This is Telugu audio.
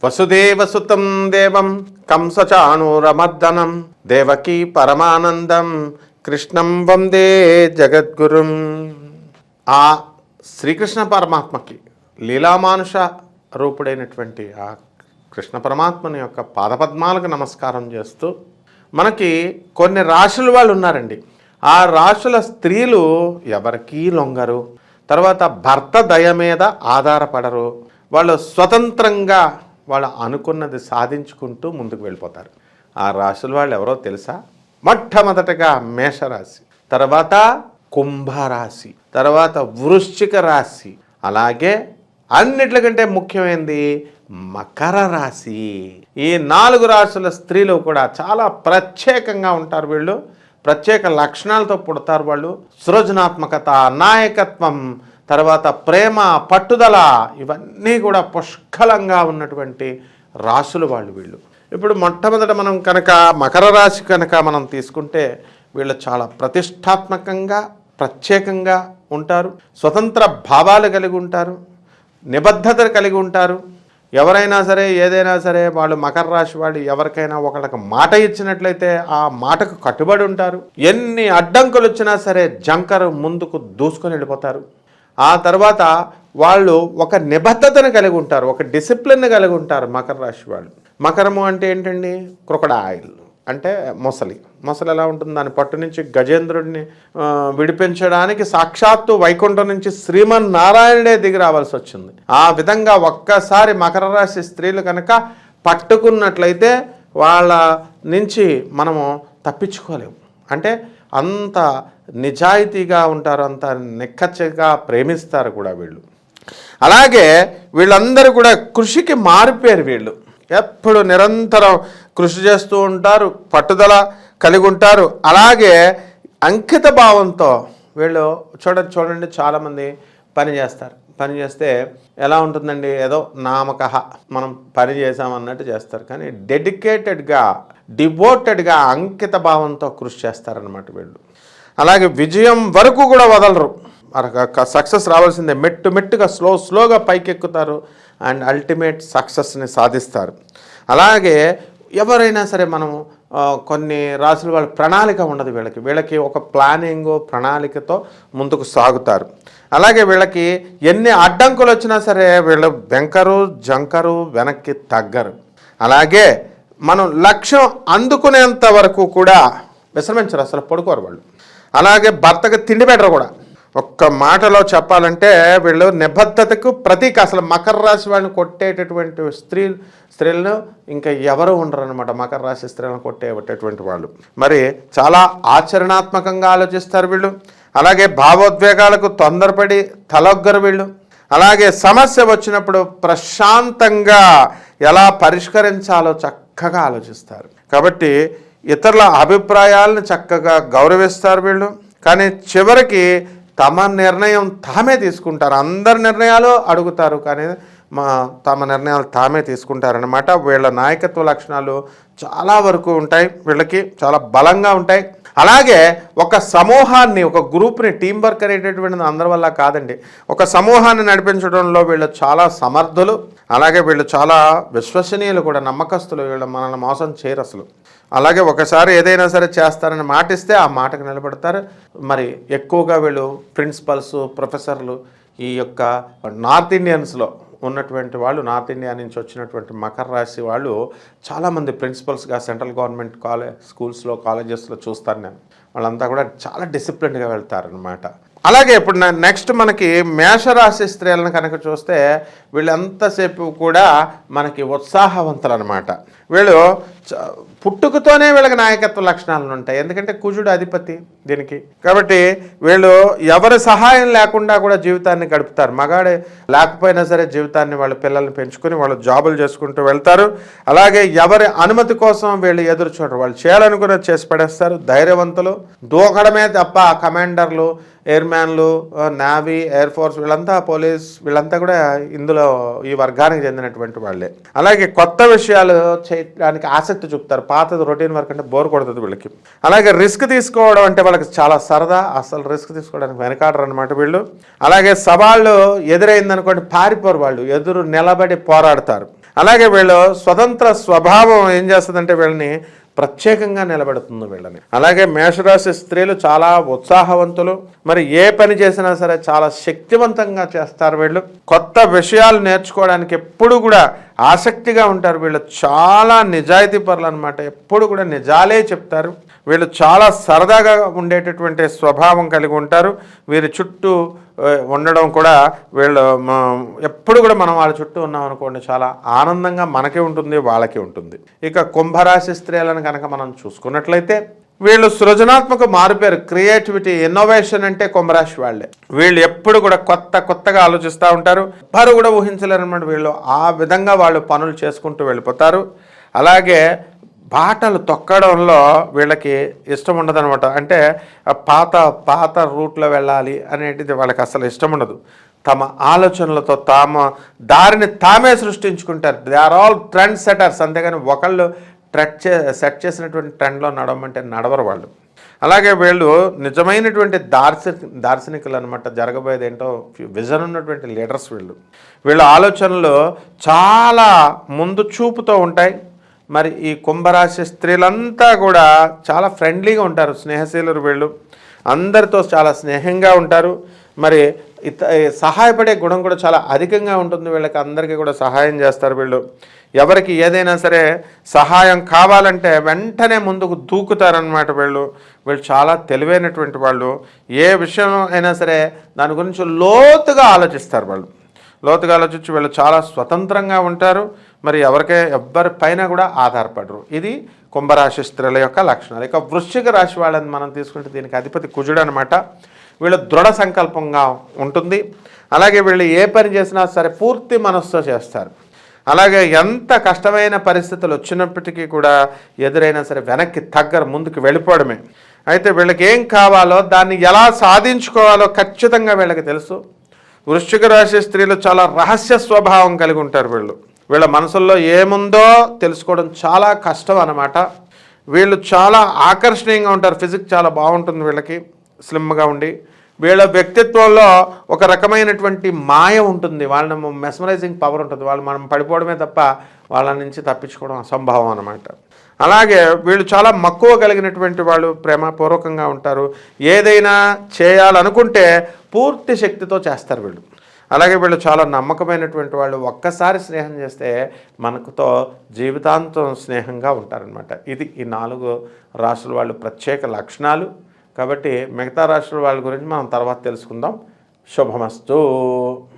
వసుదేవసుతం దేవం కంసచాణూరమర్దనం దేవకీ పరమానందం కృష్ణం వందే జగద్గురుం. ఆ శ్రీకృష్ణ పరమాత్మకి లీలామానుష రూపుడైనటువంటి ఆ కృష్ణ పరమాత్మని యొక్క పాదపద్మాలకు నమస్కారం చేస్తూ, మనకి కొన్ని రాశుల వాళ్ళు ఉన్నారండి. ఆ రాశుల స్త్రీలు ఎవరికీ లొంగరు, తర్వాత భర్త దయ మీద ఆధారపడరు. వాళ్ళు స్వతంత్రంగా వాళ్ళు అనుకున్నది సాధించుకుంటూ ముందుకు వెళ్ళిపోతారు. ఆ రాశుల వాళ్ళు ఎవరో తెలుసా? మొట్టమొదటగా మేషరాశి, తర్వాత కుంభరాశి, తర్వాత వృశ్చిక రాశి, అలాగే అన్నిట్లకంటే ముఖ్యమైనది మకర రాశి. ఈ 4 రాశుల స్త్రీలు కూడా చాలా ప్రత్యేకంగా ఉంటారు. వీళ్ళు ప్రత్యేక లక్షణాలతో పుడతారు. వాళ్ళు సృజనాత్మకత, నాయకత్వం, తర్వాత ప్రేమ, పట్టుదల, ఇవన్నీ కూడా పుష్కలంగా ఉన్నటువంటి రాశులు వాళ్ళు వీళ్ళు. ఇప్పుడు మొట్టమొదట మనం కనుక మకర రాశి కనుక మనం తీసుకుంటే, వీళ్ళు చాలా ప్రతిష్టాత్మకంగా ప్రత్యేకంగా ఉంటారు. స్వతంత్ర భావాలు కలిగి ఉంటారు, నిబద్ధత కలిగి ఉంటారు. ఎవరైనా సరే ఏదైనా సరే వాళ్ళు మకర రాశి వాళ్ళు ఎవరికైనా ఒకళ్ళకి మాట ఇచ్చినట్లయితే ఆ మాటకు కట్టుబడి ఉంటారు. ఎన్ని అడ్డంకులు వచ్చినా సరే జంకరు ముందుకు దూసుకొని వెళ్ళిపోతారు. ఆ తర్వాత వాళ్ళు ఒక నిబద్ధతను కలిగి ఉంటారు, ఒక డిసిప్లిన్ కలిగి ఉంటారు మకర రాశి వాళ్ళు. మకరము అంటే ఏంటండి? క్రొకడైల్ అంటే మొసలి. మొసలి ఎలా ఉంటుంది? దాని పట్టు నుంచి గజేంద్రుడిని విడిపించడానికి సాక్షాత్తు వైకుంఠం నుంచి శ్రీమన్నారాయణుడే దిగి రావాల్సి వచ్చింది. ఆ విధంగా ఒక్కసారి మకర రాశి స్త్రీలు కనుక పట్టుకున్నట్లయితే వాళ్ళ నుంచి మనము తప్పించుకోలేము. అంటే అంత నిజాయితీగా ఉంటారు, అంత నిక్కచ్చిగా ప్రేమిస్తారు కూడా వీళ్ళు. అలాగే వీళ్ళందరూ కూడా కృషికి మారిపోయారు. వీళ్ళు ఎప్పుడు నిరంతరం కృషి చేస్తూ ఉంటారు, పట్టుదల కలిగి ఉంటారు. అలాగే అంకిత భావంతో వీళ్ళు చూడండి చాలామంది పని చేస్తారు. పని చేస్తే ఎలా ఉంటుందండి? ఏదో నామకహ మనం పని చేసామన్నట్టు చేస్తారు. కానీ డెడికేటెడ్గా, డివోటెడ్గా, అంకిత భావంతో కృషి చేస్తారనమాట వీళ్ళు. అలాగే విజయం వరకు కూడా వదలరు. సక్సెస్ రావాల్సిందే, మెట్టుగా స్లోగా పైకెక్కుతారు అండ్ అల్టిమేట్ సక్సెస్ని సాధిస్తారు. అలాగే ఎవరైనా సరే మనము కొన్ని రాసుల వాళ్ళ ప్రణాళిక ఉండదు వీళ్ళకి ఒక ప్లానింగ్, ప్రణాళికతో ముందుకు సాగుతారు. అలాగే వీళ్ళకి ఎన్ని అడ్డంకులు వచ్చినా సరే వీళ్ళు వెంకరు జంకరు, వెనక్కి తగ్గరు. అలాగే మనం లక్ష్యం అందుకునేంత వరకు కూడా విశ్రమించరు, అసలు పడుకోరు వాళ్ళు. అలాగే భర్తకు తిండి పెట్టరు కూడా. ఒక్క మాటలో చెప్పాలంటే వీళ్ళు నిబద్ధతకు ప్రతీక. అసలు మకర రాశి వాళ్ళని కొట్టేటటువంటి స్త్రీలను ఇంకా ఎవరు ఉండరు అనమాట. మకర రాశి స్త్రీలను కొట్టేటటువంటి వాళ్ళు మరి చాలా ఆచరణాత్మకంగా ఆలోచిస్తారు వీళ్ళు. అలాగే భావోద్వేగాలకు తొందరపడి తలొగ్గరు వీళ్ళు. అలాగే సమస్య వచ్చినప్పుడు ప్రశాంతంగా ఎలా పరిష్కరించాలో చక్కగా ఆలోచిస్తారు. కాబట్టి ఇతరుల అభిప్రాయాలను చక్కగా గౌరవిస్తారు వీళ్ళు. కానీ చివరికి తమ నిర్ణయం తామే తీసుకుంటారు. అందరి నిర్ణయాలు అడుగుతారు, కానీ తమ నిర్ణయాలు తామే తీసుకుంటారనమాట. వీళ్ళ నాయకత్వ లక్షణాలు చాలా వరకు ఉంటాయి, వీళ్ళకి చాలా బలంగా ఉంటాయి. అలాగే ఒక సమూహాన్ని, ఒక గ్రూప్ని, టీం వర్క్ అనేటటువంటిది అందరి వల్ల కాదండి. ఒక సమూహాన్ని నడిపించడంలో వీళ్ళు చాలా సమర్థులు. అలాగే వీళ్ళు చాలా విశ్వసనీయులు కూడా, నమ్మకస్తులు. వీళ్ళు మనల్ని మోసం చేయరు అసలు. అలాగే ఒకసారి ఏదైనా సరే చేస్తారని మాటిస్తే ఆ మాటకు నిలబడతారు. మరి ఎక్కువగా వీళ్ళు ప్రిన్సిపల్స్, ప్రొఫెసర్లు, ఈ యొక్క నార్త్ ఇండియన్స్లో ఉన్నటువంటి వాళ్ళు, నార్త్ ఇండియా నుంచి వచ్చినటువంటి మకర రాశి వాళ్ళు చాలామంది ప్రిన్సిపల్స్గా సెంట్రల్ గవర్నమెంట్ స్కూల్స్లో, కాలేజెస్లో చూస్తాను నేను. వాళ్ళంతా కూడా చాలా డిసిప్లిన్గా వెళ్తారనమాట. అలాగే ఇప్పుడు నెక్స్ట్ మనకి మేషరాశి స్త్రీలను కనుక చూస్తే వీళ్ళంతసేపు కూడా మనకి ఉత్సాహవంతులు అనమాట. వీళ్ళు పుట్టుకతోనే వీళ్ళకి నాయకత్వ లక్షణాలు ఉంటాయి. ఎందుకంటే కుజుడు అధిపతి దీనికి. కాబట్టి వీళ్ళు ఎవరి సహాయం లేకుండా కూడా జీవితాన్ని గడుపుతారు. మగాడే లేకపోయినా సరే జీవితాన్ని, వాళ్ళ పిల్లల్ని పెంచుకొని వాళ్ళు జాబులు చేసుకుంటూ వెళ్తారు. అలాగే ఎవరి అనుమతి కోసం వీళ్ళు ఎదురు చూడరు. వాళ్ళు చేయాలనుకున్నది చేసి పడేస్తారు. ధైర్యవంతులు, దూకడమే తప్ప కమాండర్లు, ఎయిర్మ్యాన్లు, నేవీ, ఎయిర్ ఫోర్స్, వీళ్ళంతా పోలీస్, వీళ్ళంతా కూడా ఇందులో ఈ వర్గానికి చెందినటువంటి వాళ్ళే. అలాగే కొత్త విషయాలు చేయడానికి ఆసక్తి చూపుతారు. పాతది రొటీన్ వర్క్ అంటే బోర్ కొడుతుంది వీళ్ళకి. అలాగే రిస్క్ తీసుకోవడం అంటే వాళ్ళకి చాలా సరదా. అసలు రిస్క్ తీసుకోవడానికి వెనకాడరు అనమాట వీళ్ళు. అలాగే సవాళ్ళు ఎదురైందనుకోండి పారిపోరు వాళ్ళు, ఎదురు నిలబడి పోరాడతారు. అలాగే వీళ్ళు స్వతంత్ర స్వభావం ఏం చేస్తుందంటే వీళ్ళని ప్రత్యేకంగా నిలబెడుతుంది వీళ్ళని. అలాగే మేషరాశి స్త్రీలు చాలా ఉత్సాహవంతులు, మరి ఏ పని చేసినా సరే చాలా శక్తివంతంగా చేస్తారు. వీళ్ళు కొత్త విషయాలు నేర్చుకోవడానికి ఎప్పుడు కూడా ఆసక్తిగా ఉంటారు. వీళ్ళు చాలా నిజాయితీ పరులు అనమాట, ఎప్పుడు కూడా నిజాలే చెప్తారు. వీళ్ళు చాలా సరదాగా ఉండేటటువంటి స్వభావం కలిగి ఉంటారు. వీరి చుట్టూ ఉండడం కూడా వీళ్ళు ఎప్పుడు కూడా మనం వాళ్ళ చుట్టూ ఉన్నాం అనుకోండి చాలా ఆనందంగా మనకి ఉంటుంది, వాళ్ళకి ఉంటుంది. ఇక కుంభరాశి స్త్రీలను కనుక మనం చూసుకున్నట్లయితే వీళ్ళు సృజనాత్మక మారుపేరు, క్రియేటివిటీ, ఇన్నోవేషన్ అంటే కుంభరాశి వాళ్ళే. వీళ్ళు ఎప్పుడు కూడా కొత్తగా ఆలోచిస్తూ ఉంటారు. ఎవ్వరు కూడా ఊహించలేరు అనమాట. వీళ్ళు ఆ విధంగా వాళ్ళు పనులు చేసుకుంటూ వెళ్ళిపోతారు. అలాగే బాటలు తొక్కడంలో వీళ్ళకి ఇష్టం ఉండదు అనమాట. అంటే పాత రూట్లో వెళ్ళాలి అనేటిది వాళ్ళకి అసలు ఇష్టం ఉండదు. తమ ఆలోచనలతో దారిని తామే సృష్టించుకుంటారు. They are all trend setters. అంతేగాని ఒకళ్ళు సెట్ చేసినటువంటి ట్రెండ్లో నడవమంటే నడవరు వాళ్ళు. అలాగే వీళ్ళు నిజమైనటువంటి దార్శనికులు అనమాట. జరగబోయేది ఏంటో విజన్ ఉన్నటువంటి లీడర్స్ వీళ్ళ ఆలోచనలు చాలా ముందు చూపుతో ఉంటాయి. మరి ఈ కుంభరాశి స్త్రీలంతా కూడా చాలా ఫ్రెండ్లీగా ఉంటారు, స్నేహశీలురు. వీళ్ళు అందరితో చాలా స్నేహంగా ఉంటారు. మరి సహాయపడే గుణం కూడా చాలా అధికంగా ఉంటుంది వీళ్ళకి. అందరికీ కూడా సహాయం చేస్తారు వీళ్ళు. ఎవరికి ఏదైనా సరే సహాయం కావాలంటే వెంటనే ముందుకు దూకుతారనమాట. వీళ్ళు చాలా తెలివైనటువంటి వాళ్ళు. ఏ విషయం అయినా సరే దాని గురించి లోతుగా ఆలోచిస్తారు. లోతుగా ఆలోచించి వీళ్ళు చాలా స్వతంత్రంగా ఉంటారు. మరి ఎవ్వరి పైన కూడా ఆధారపడరు. ఇది కుంభరాశి స్త్రీల యొక్క లక్షణాలు. ఇక వృశ్చిక రాశి వాళ్ళని మనం తీసుకుంటే దీనికి అధిపతి కుజుడు అనమాట. వీళ్ళు దృఢ సంకల్పంగా ఉంటుంది. అలాగే వీళ్ళు ఏ పని చేసినా సరే పూర్తి మనస్సుతో చేస్తారు. అలాగే ఎంత కష్టమైన పరిస్థితులు వచ్చినప్పటికీ కూడా ఎదురైనా సరే వెనక్కి తగ్గరు, ముందుకు వెళ్ళిపోవడమే. అయితే వీళ్ళకి ఏం కావాలో దాన్ని ఎలా సాధించుకోవాలో ఖచ్చితంగా వీళ్ళకి తెలుసు. వృశ్చిక రాశి స్త్రీలు చాలా రహస్య స్వభావం కలిగి ఉంటారు. వీళ్ళ మనసుల్లో ఏముందో తెలుసుకోవడం చాలా కష్టం అన్నమాట. వీళ్ళు చాలా ఆకర్షణీయంగా ఉంటారు. ఫిజిక్ చాలా బాగుంటుంది వీళ్ళకి, స్లిమ్గా ఉండి. వీళ్ళ వ్యక్తిత్వంలో ఒక రకమైనటువంటి మాయ ఉంటుంది. వాళ్ళని మెస్మరైజింగ్ పవర్ ఉంటుంది. మనం పడిపోవడమే తప్ప వాళ్ళ నుంచి తప్పించుకోవడం అసంభవం అన్నమాట. అలాగే వీళ్ళు చాలా మక్కువ కలిగినటువంటి వాళ్ళు, ప్రేమపూర్వకంగా ఉంటారు. ఏదైనా చేయాలనుకుంటే పూర్తి శక్తితో చేస్తారు వీళ్ళు. అలాగే వీళ్ళు చాలా నమ్మకమైనటువంటి వాళ్ళు. ఒక్కసారి స్నేహం చేస్తే మనకుతో జీవితాంతం స్నేహంగా ఉంటారనమాట. ఇది ఈ 4 రాశుల వాళ్ళు ప్రత్యేక లక్షణాలు. కాబట్టి మిగతా రాశుల వాళ్ళ గురించి మనం తర్వాత తెలుసుకుందాం. శుభమస్తు.